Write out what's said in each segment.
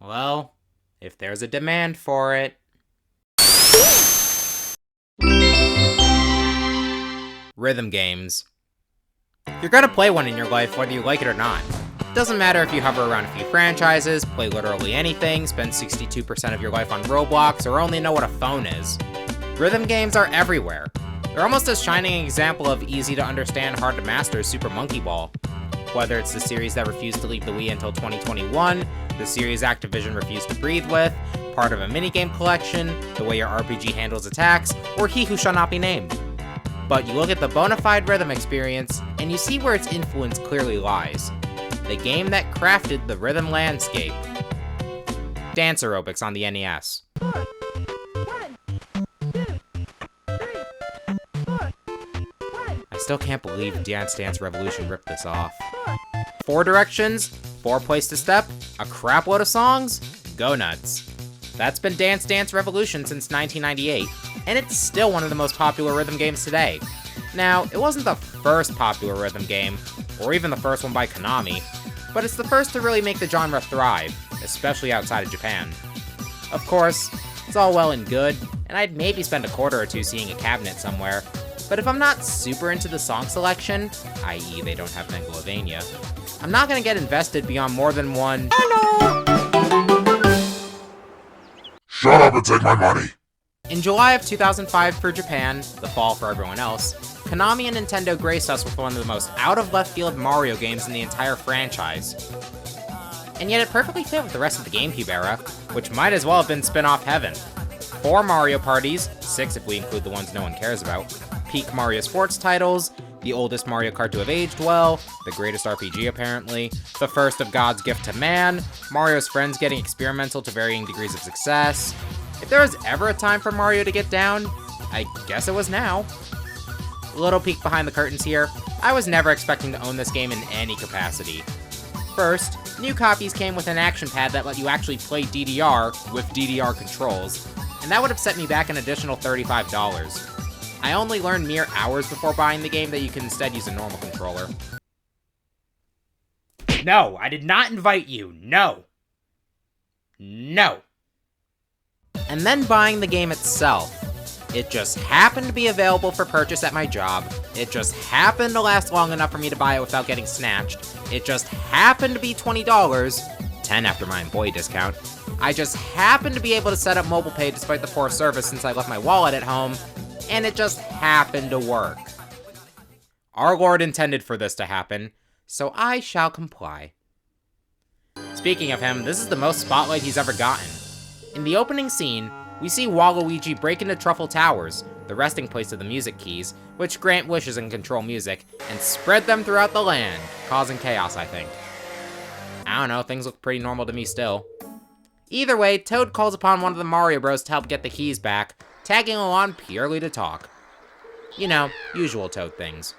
Well, if there's a demand for it. Rhythm games. You're gonna play one in your life whether you like it or not. Doesn't matter if you hover around a few franchises, play literally anything, spend 62% of your life on Roblox, or only know what a phone is. Rhythm games are everywhere. They're almost as shining an example of easy to understand, hard to master as Super Monkey Ball. Whether it's the series that refused to leave the Wii until 2021, the series Activision refused to breathe with, part of a minigame collection, the way your RPG handles attacks, or he who shall not be named. But you look at the bona fide rhythm experience, and you see where its influence clearly lies. The game that crafted the rhythm landscape. Dance aerobics on the NES. I still can't believe Dance Dance Revolution ripped this off. 4 directions, 4 place to step, a crap load of songs, go nuts. That's been Dance Dance Revolution since 1998, and it's still one of the most popular rhythm games today. Now, it wasn't the first popular rhythm game, or even the first one by Konami, but it's the first to really make the genre thrive, especially outside of Japan. Of course, it's all well and good, and I'd maybe spend a quarter or two seeing a cabinet somewhere, but if I'm not super into the song selection, i.e. they don't have Megalovania, I'm not gonna get invested beyond more than one "Hello!" Shut up and take my money! In July of 2005 for Japan, the fall for everyone else, Konami and Nintendo graced us with one of the most out-of-left-field Mario games in the entire franchise. And yet it perfectly fit with the rest of the GameCube era, which might as well have been spin-off heaven. 4 Mario parties, 6 if we include the ones no one cares about, peak Mario sports titles, the oldest Mario Kart to have aged well, the greatest RPG apparently, the first of God's gift to man, Mario's friends getting experimental to varying degrees of success. If there was ever a time for Mario to get down, I guess it was now. A little peek behind the curtains here, I was never expecting to own this game in any capacity. First, new copies came with an action pad that let you actually play DDR with DDR controls, and that would have set me back an additional $35. I only learned mere hours before buying the game that you can instead use a normal controller. No, I did not invite you, no! No! And then buying the game itself. It just happened to be available for purchase at my job. It just happened to last long enough for me to buy it without getting snatched. It just happened to be $20, $10 after my employee discount. I just happened to be able to set up mobile pay despite the poor service since I left my wallet at home, and it just happened to work. Our Lord intended for this to happen, so I shall comply. Speaking of him, this is the most spotlight he's ever gotten. In the opening scene, we see Waluigi break into Truffle Towers, the resting place of the music keys, which grant wishes and control music, and spread them throughout the land, causing chaos, I think. I don't know, things look pretty normal to me still. Either way, Toad calls upon one of the Mario Bros to help get the keys back, tagging along purely to talk. You know, usual Toad things.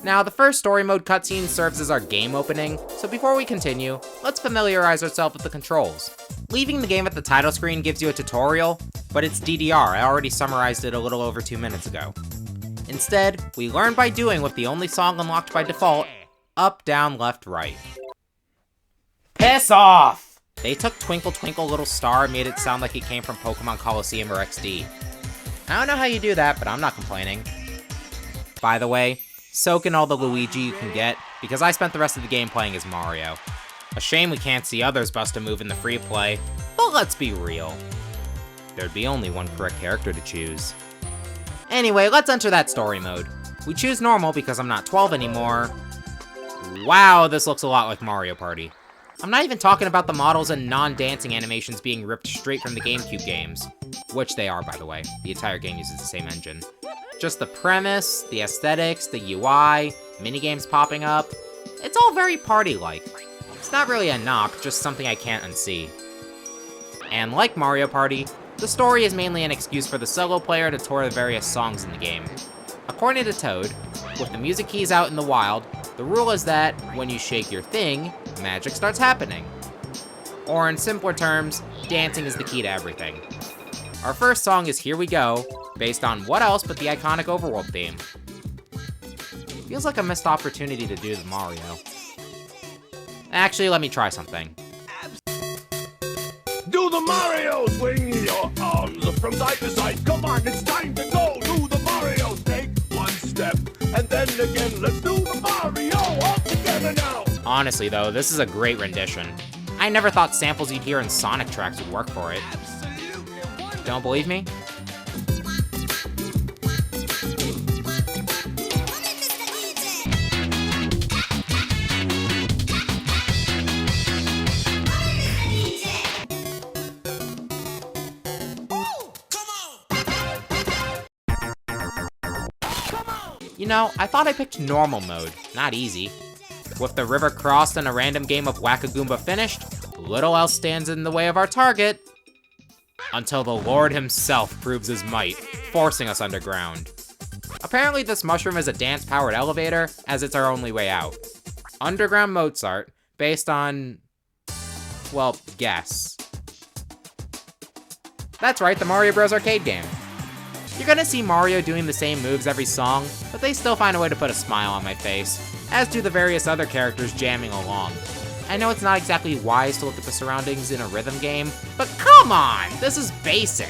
Now, the first story mode cutscene serves as our game opening, so before we continue, let's familiarize ourselves with the controls. Leaving the game at the title screen gives you a tutorial, but it's DDR, I already summarized it a little over 2 minutes ago. Instead, we learn by doing with the only song unlocked by default, up, down, left, right. Piss off! They took Twinkle Twinkle Little Star and made it sound like it came from Pokemon Coliseum or XD. I don't know how you do that, but I'm not complaining. By the way, soak in all the Luigi you can get, because I spent the rest of the game playing as Mario. A shame we can't see others bust a move in the free play, but let's be real. There'd be only one correct character to choose. Anyway, let's enter that story mode. We choose normal because I'm not 12 anymore. Wow, this looks a lot like Mario Party. I'm not even talking about the models and non-dancing animations being ripped straight from the GameCube games. Which they are, by the way. The entire game uses the same engine. Just the premise, the aesthetics, the UI, minigames popping up. It's all very party-like. It's not really a knock, just something I can't unsee. And like Mario Party, the story is mainly an excuse for the solo player to tour the various songs in the game. According to Toad, with the music keys out in the wild, the rule is that when you shake your thing, magic starts happening. Or in simpler terms, dancing is the key to everything. Our first song is Here We Go, based on what else but the iconic Overworld theme. Feels like a missed opportunity to do the Mario. Actually, let me try something. the Mario! Swing your arms from side to side. Come on, it's time to go. Do the Mario. Take one step, and then again. Let's do the Mario all together now. Honestly, though, this is a great rendition. I never thought samples you'd hear in Sonic tracks would work for it. Don't believe me? You know, I thought I picked normal mode, not easy. With the river crossed and a random game of Whack-A-Goomba finished, little else stands in the way of our target. Until the Lord himself proves his might, forcing us underground. Apparently this mushroom is a dance-powered elevator, as it's our only way out. Underground Mozart, based on... well, guess. That's right, the Mario Bros. Arcade game. You're gonna see Mario doing the same moves every song, but they still find a way to put a smile on my face, as do the various other characters jamming along. I know it's not exactly wise to look at the surroundings in a rhythm game, but come on, this is basic.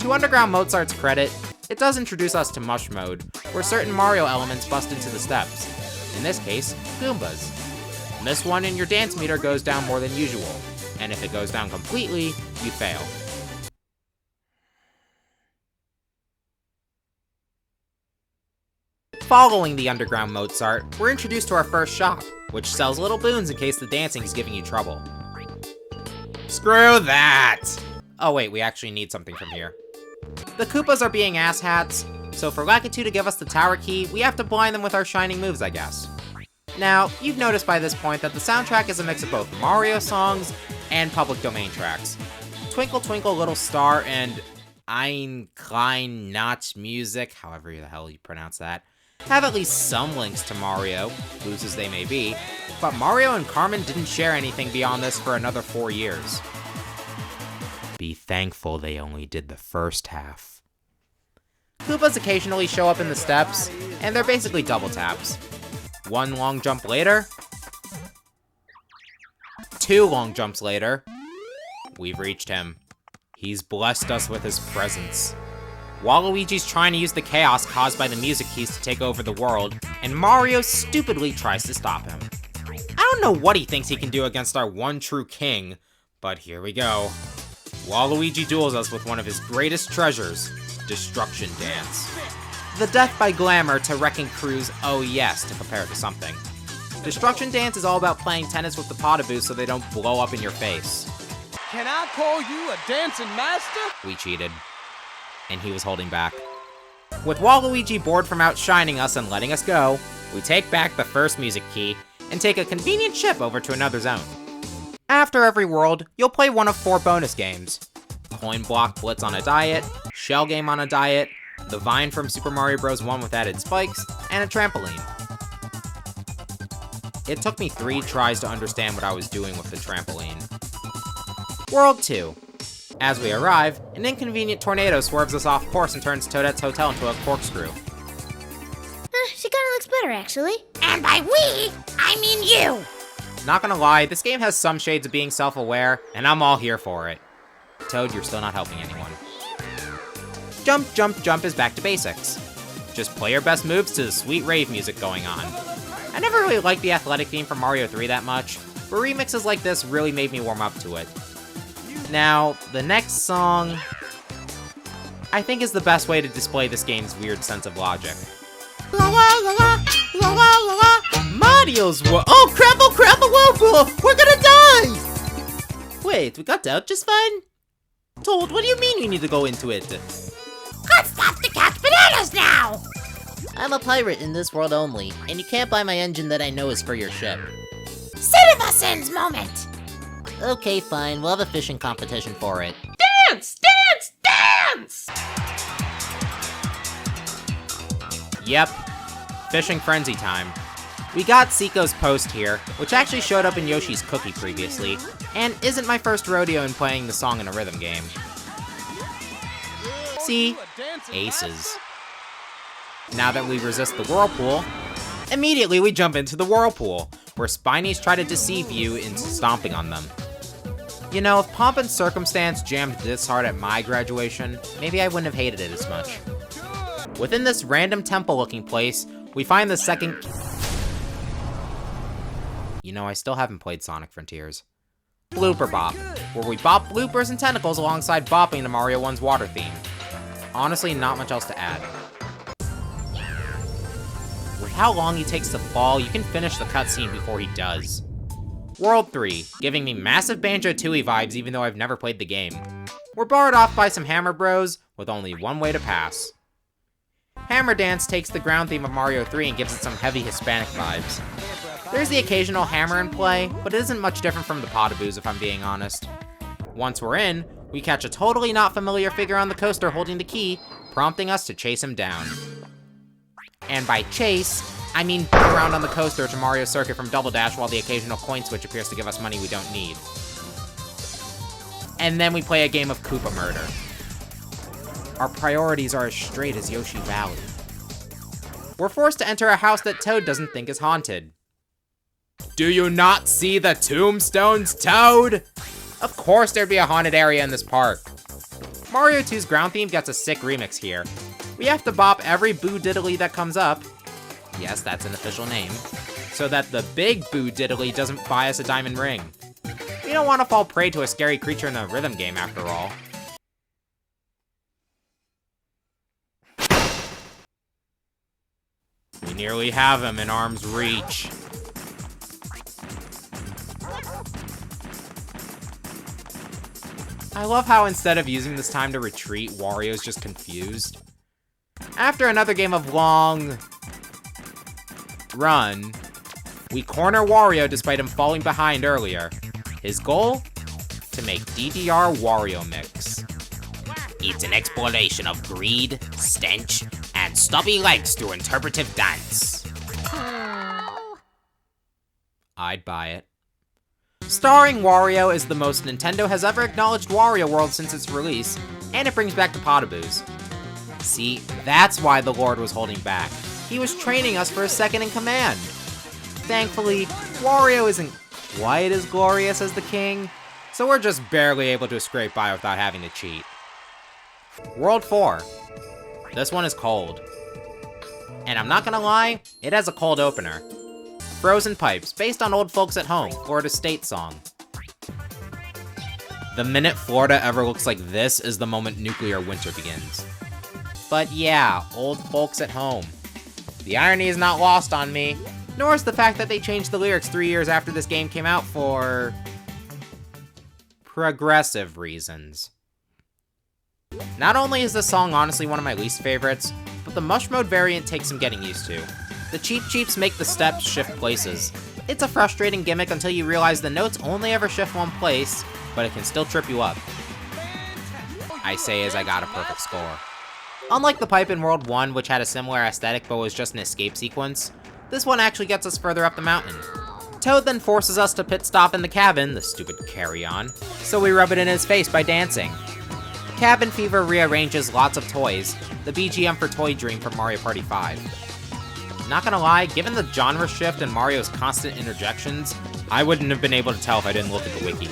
To Underground Mozart's credit, it does introduce us to Mush Mode, where certain Mario elements bust into the steps. In this case, Goombas. This one in your dance meter goes down more than usual, and if it goes down completely, you fail. Following the Underground Mozart, we're introduced to our first shop, which sells little boons in case the dancing is giving you trouble. Screw that! Oh wait, we actually need something from here. The Koopas are being asshats, so for Lakitu to give us the tower key, we have to blind them with our shining moves, I guess. Now, you've noticed by this point that the soundtrack is a mix of both Mario songs and public domain tracks. Twinkle Twinkle Little Star and Ein Klein Notch Music, however the hell you pronounce that, have at least some links to Mario, loose as they may be, but Mario and Carmen didn't share anything beyond this for another 4 years. Be thankful they only did the first half. Koopas occasionally show up in the steps, and they're basically double taps. One long jump later, 2 long jumps later, we've reached him. He's blessed us with his presence. Waluigi's trying to use the chaos caused by the music keys to take over the world, and Mario stupidly tries to stop him. I don't know what he thinks he can do against our one true king, but here we go. Waluigi duels us with one of his greatest treasures, Destruction Dance. The Death by Glamour to Wrecking Crew's Oh Yes to compare it to something. Destruction Dance is all about playing tennis with the Potaboo so they don't blow up in your face. Can I call you a dancing master? We cheated. And he was holding back. With Waluigi bored from outshining us and letting us go, we take back the first music key and take a convenient ship over to another zone. After every world, you'll play one of 4 bonus games. Coin Block Blitz on a diet, Shell Game on a diet, the Vine from Super Mario Bros. 1 with added spikes, and a trampoline. It took me 3 tries to understand what I was doing with the trampoline. World 2. As we arrive, an inconvenient tornado swerves us off course and turns Toadette's Hotel into a corkscrew. She kinda looks better, actually. And by we, I mean you! Not gonna lie, this game has some shades of being self-aware, and I'm all here for it. Toad, you're still not helping anyone. Jump, Jump, Jump is back to basics. Just play your best moves to the sweet rave music going on. I never really liked the athletic theme from Mario 3 that much, but remixes like this really made me warm up to it. Now, the next song, I think is the best way to display this game's weird sense of logic. La la la la, la la la la, Mario's oh crap, Whirlpool, we're gonna die! Wait, we got out just fine? Toad, what do you mean we need to go into it? Let's stop to catch bananas now! I'm a pirate in this world only, and you can't buy my engine that I know is for your ship. Citizen's moment! Okay, fine, we'll have a fishing competition for it. Dance, dance, dance! Yep, fishing frenzy time. We got Seiko's post here, which actually showed up in Yoshi's Cookie previously, and isn't my first rodeo in playing the song in a rhythm game. See? Aces. Now that we resist the Whirlpool, immediately we jump into the Whirlpool, where Spinies try to deceive you into stomping on them. You know, if Pomp and Circumstance jammed this hard at my graduation, maybe I wouldn't have hated it as much. Within this random temple-looking place, we find the second... You know, I still haven't played Sonic Frontiers. Blooper Bop, where we bop bloopers and tentacles alongside bopping to Mario 1's water theme. Honestly, not much else to add. With how long he takes to fall, you can finish the cutscene before he does. World 3, giving me massive Banjo-Tooie vibes even though I've never played the game. We're barred off by some Hammer Bros, with only one way to pass. Hammer Dance takes the ground theme of Mario 3 and gives it some heavy Hispanic vibes. There's the occasional hammer in play, but it isn't much different from the Potaboos if I'm being honest. Once we're in, we catch a totally not familiar figure on the coaster holding the key, prompting us to chase him down. And by chase, I mean bump around on the coaster to Mario Circuit from Double Dash while the occasional coin switch appears to give us money we don't need. And then we play a game of Koopa Murder. Our priorities are as straight as Yoshi Valley. We're forced to enter a house that Toad doesn't think is haunted. Do you not see the tombstones, Toad? Of course there'd be a haunted area in this park. Mario 2's ground theme gets a sick remix here. We have to bop every Boo Diddly that comes up. Yes, that's an official name. So that the big Boo Diddly doesn't buy us a diamond ring. We don't want to fall prey to a scary creature in a rhythm game after all. We nearly have him in arm's reach. I love how instead of using this time to retreat, Wario's just confused. After another game of long run, we corner Wario despite him falling behind earlier. His goal? To make DDR Wario Mix. It's an exploration of greed, stench, and stubby legs through interpretive dance. I'd buy it. Starring Wario is the most Nintendo has ever acknowledged Wario World since its release, and it brings back the Potaboos. See, that's why the Lord was holding back. He was training us for a second in command. Thankfully, Wario isn't quite as glorious as the king, so we're just barely able to scrape by without having to cheat. World 4. This one is cold. And I'm not gonna lie, it has a cold opener. Frozen Pipes, based on Old Folks at Home, Florida State song. The minute Florida ever looks like this is the moment nuclear winter begins. But yeah, Old Folks at Home. The irony is not lost on me, nor is the fact that they changed the lyrics 3 years after this game came out for... progressive reasons. Not only is this song honestly one of my least favorites, but the Mush Mode variant takes some getting used to. The Cheep Cheeps make the steps shift places. It's a frustrating gimmick until you realize the notes only ever shift one place, but it can still trip you up. I say as I got a perfect score. Unlike the pipe in World 1, which had a similar aesthetic but was just an escape sequence, this one actually gets us further up the mountain. Toad then forces us to pit stop in the cabin, the stupid carry-on, so we rub it in his face by dancing. Cabin Fever rearranges lots of toys, the BGM for Toy Dream from Mario Party 5. Not gonna lie, given the genre shift and Mario's constant interjections, I wouldn't have been able to tell if I didn't look at the wiki.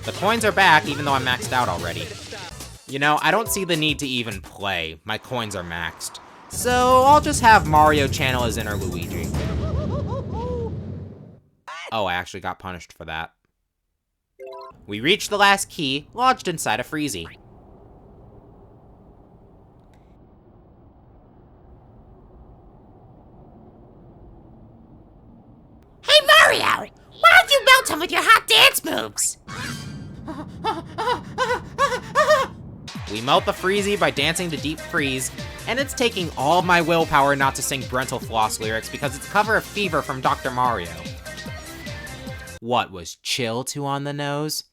The coins are back, even though I'm maxed out already. You know, I don't see the need to even play. My coins are maxed. So I'll just have Mario channel his inner Luigi. Oh, I actually got punished for that. We reached the last key, lodged inside a Freezy. Hey, Mario! Why don't you melt him with your hot dance moves? We melt the Freezy by dancing to Deep Freeze, and it's taking all my willpower not to sing Brental Floss lyrics because it's a cover of Fever from Dr. Mario. What was chill too on the nose?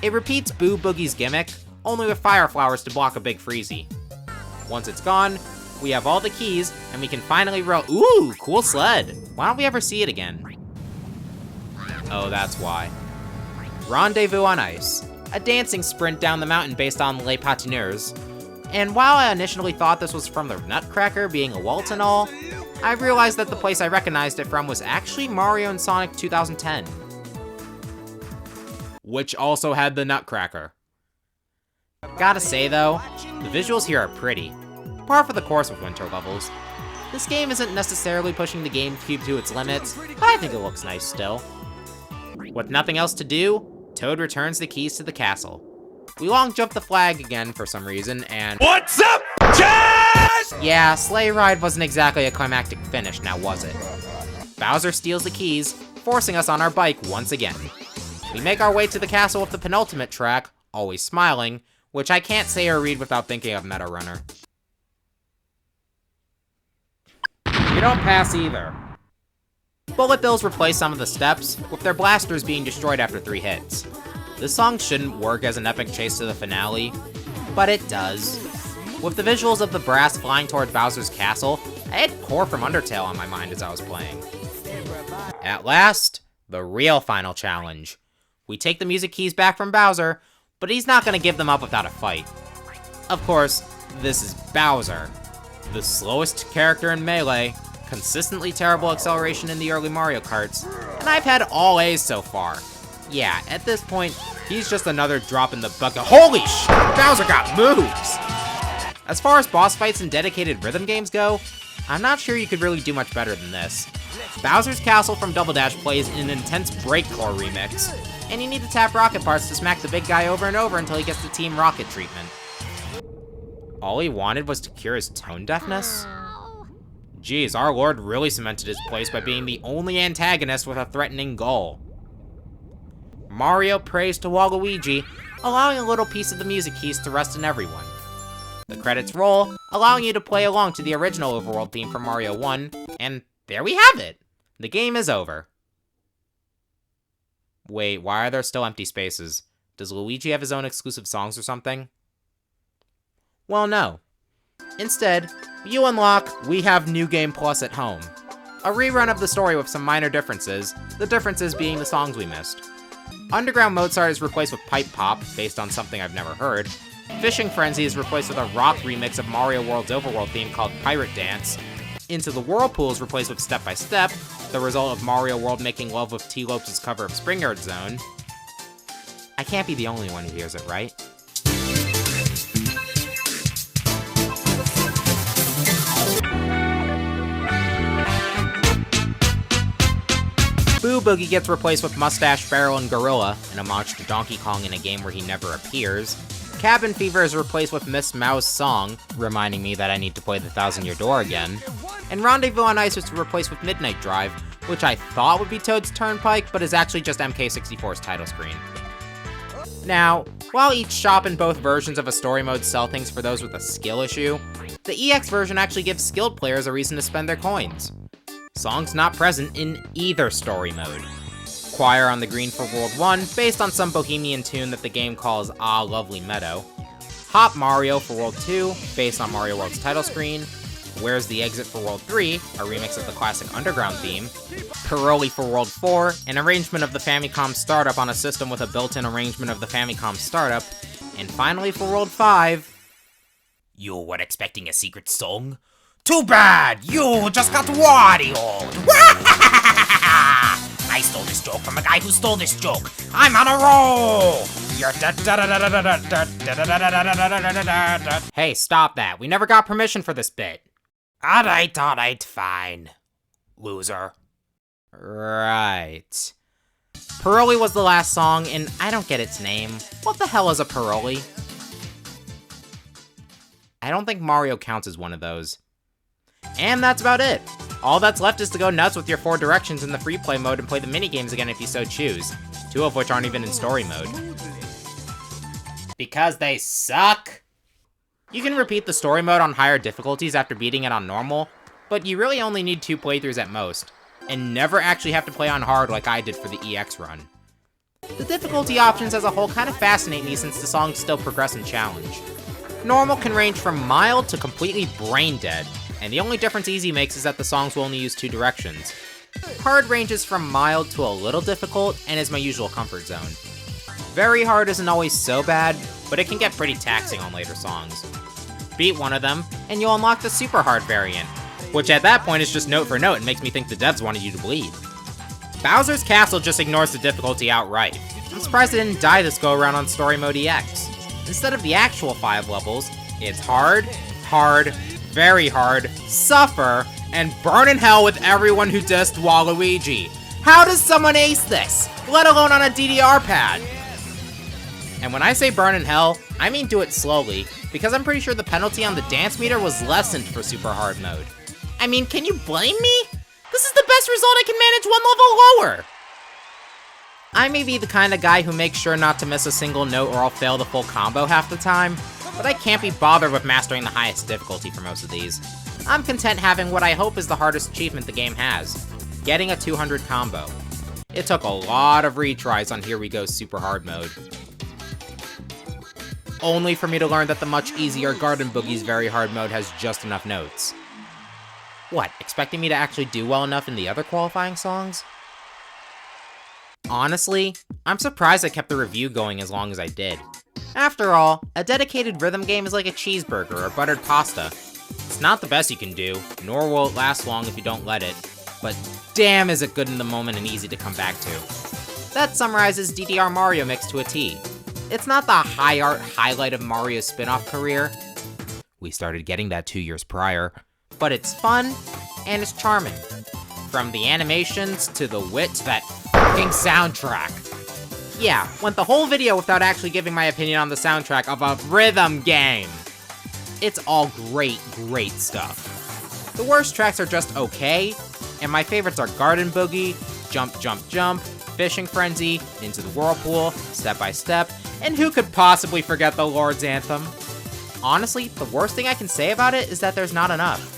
It repeats Boo Boogie's gimmick, only with fire flowers to block a big Freezy. Once it's gone, we have all the keys, and we can finally roll- Ooh, cool sled! Why don't we ever see it again? Oh, that's why. Rendezvous on Ice, a dancing sprint down the mountain based on Les Patineurs. And while I initially thought this was from the Nutcracker being a waltz and all, I realized that the place I recognized it from was actually Mario and Sonic 2010. which also had the Nutcracker. Gotta say though, the visuals here are pretty, par for the course with winter levels. This game isn't necessarily pushing the GameCube to its limits, but I think it looks nice still. With nothing else to do, Toad returns the keys to the castle. We long jump the flag again for some reason, and What's up, Jazz? yeah, Sleigh Ride wasn't exactly a climactic finish, now was it? Bowser steals the keys, forcing us on our bike once again. We make our way to the castle with the penultimate track, Always Smiling, which I can't say or read without thinking of Meta Runner. You don't pass either. Bullet Bills replace some of the steps, with their blasters being destroyed after 3 hits. This song shouldn't work as an epic chase to the finale, but it does. With the visuals of the brass flying toward Bowser's castle, I had Core from Undertale on my mind as I was playing. At last, the real final challenge. We take the music keys back from Bowser, but he's not gonna give them up without a fight. Of course, this is Bowser, the slowest character in Melee, consistently terrible acceleration in the early Mario Karts, and I've had all A's so far. Yeah, at this point, he's just another drop in the bucket. Holy sh! Bowser got moves! As far as boss fights and dedicated rhythm games go, I'm not sure you could really do much better than this. Bowser's Castle from Double Dash plays in an intense breakcore remix, and you need to tap rocket parts to smack the big guy over and over until he gets the Team Rocket treatment. All he wanted was to cure his tone deafness? Geez, our lord really cemented his place by being the only antagonist with a threatening goal. Mario prays to Waluigi, allowing a little piece of the music keys to rest in everyone. The credits roll, allowing you to play along to the original overworld theme from Mario 1, and there we have it! The game is over. Wait, why are there still empty spaces? Does Luigi have his own exclusive songs or something? Well, no. Instead, you unlock We Have New Game Plus at Home. A rerun of the story with some minor differences, the differences being the songs we missed. Underground Mozart is replaced with Pipe Pop, based on something I've never heard. Fishing Frenzy is replaced with a rock remix of Mario World's overworld theme called Pirate Dance. Into the Whirlpool is replaced with Step by Step, the result of Mario World making love with T. Lopes' cover of Springyard Zone. I can't be the only one who hears it, right? Boo Boogie gets replaced with Mustache, Barrel, and Gorilla, an homage to Donkey Kong in a game where he never appears. Cabin Fever is replaced with Miss Mao's Song, reminding me that I need to play the Thousand Year Door again. And Rendezvous on Ice was replaced with Midnight Drive, which I thought would be Toad's Turnpike, but is actually just MK64's title screen. Now, while each shop in both versions of a story mode sell things for those with a skill issue, the EX version actually gives skilled players a reason to spend their coins. Songs not present in either story mode. Choir on the Green for World 1, based on some bohemian tune that the game calls Ah Lovely Meadow. Hop Mario for World 2, based on Mario World's title screen. Where's the Exit for World 3, a remix of the classic Underground theme. Paroli for World 4, an arrangement of the Famicom Startup on a system with a built-in arrangement of the Famicom Startup. And finally for World 5... You were expecting a secret song? Too bad! You just got Wario! I stole this joke from a guy who stole this joke. I'm on a roll! Hey, stop that. We never got permission for this bit. Alright, fine. Loser. Right. Paroli was the last song, and I don't get its name. What the hell is a Paroli? I don't think Mario counts as one of those. And that's about it. All that's left is to go nuts with your 4 directions in the free play mode and play the minigames again if you so choose, 2 of which aren't even in story mode. Because they suck? You can repeat the story mode on higher difficulties after beating it on normal, but you really only need 2 playthroughs at most, and never actually have to play on hard like I did for the EX run. The difficulty options as a whole kind of fascinate me since the songs still progress and challenge. Normal can range from mild to completely brain dead, and the only difference Easy makes is that the songs will only use 2 directions. Hard ranges from mild to a little difficult, and is my usual comfort zone. Very hard isn't always so bad, but it can get pretty taxing on later songs. Beat one of them, and you'll unlock the super hard variant, which at that point is just note for note and makes me think the devs wanted you to bleed. Bowser's Castle just ignores the difficulty outright. I'm surprised I didn't die this go around on Story Mode EX. Instead of the actual 5 levels, it's hard, hard, very hard, suffer, and burn in hell with everyone who dissed Waluigi. How does someone ace this? Let alone on a DDR pad? And when I say burn in hell, I mean do it slowly, because I'm pretty sure the penalty on the dance meter was lessened for super hard mode. I mean, can you blame me? This is the best result I can manage 1 level lower! I may be the kind of guy who makes sure not to miss a single note or I'll fail the full combo half the time, but I can't be bothered with mastering the highest difficulty for most of these. I'm content having what I hope is the hardest achievement the game has, getting a 200 combo. It took a lot of retries on Here We Go Super Hard mode, only for me to learn that the much easier Garden Boogie's Very Hard mode has just enough notes. What, expecting me to actually do well enough in the other qualifying songs? Honestly, I'm surprised I kept the review going as long as I did. After all, a dedicated rhythm game is like a cheeseburger or buttered pasta. It's not the best you can do, nor will it last long if you don't let it, but damn is it good in the moment and easy to come back to. That summarizes DDR Mario Mix to a T. It's not the high art highlight of Mario's spin-off career. We started getting that 2 years prior, but it's fun and it's charming. From the animations to the wit to that fucking soundtrack. Yeah, went the whole video without actually giving my opinion on the soundtrack of a rhythm game. It's all great, great stuff. The worst tracks are just okay, and my favorites are Garden Boogie, Jump Jump Jump, Fishing Frenzy, Into the Whirlpool, Step by Step, and who could possibly forget the Lord's Anthem? Honestly, the worst thing I can say about it is that there's not enough.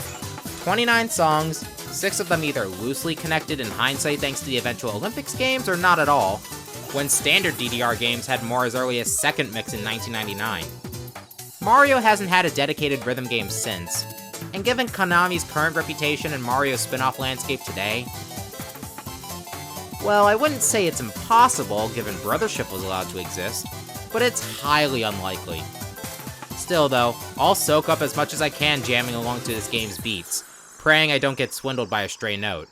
29 songs, 6 of them either loosely connected in hindsight thanks to the eventual Olympics games or not at all, when standard DDR games had more as early as second mix in 1999. Mario hasn't had a dedicated rhythm game since, and given Konami's current reputation in Mario's spin-off landscape today, well, I wouldn't say it's impossible given Brothership was allowed to exist, but it's highly unlikely. Still though, I'll soak up as much as I can jamming along to this game's beats, praying I don't get swindled by a stray note.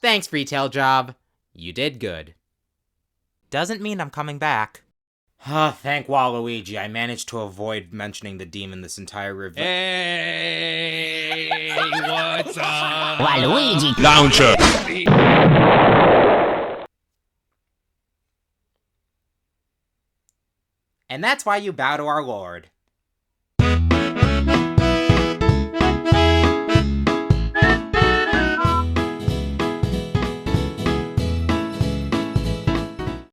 Thanks, retail job. You did good. Doesn't mean I'm coming back. Thank Waluigi, I managed to avoid mentioning the demon this entire review. Hey, what's up? Waluigi. Launcher. And that's why you bow to our lord.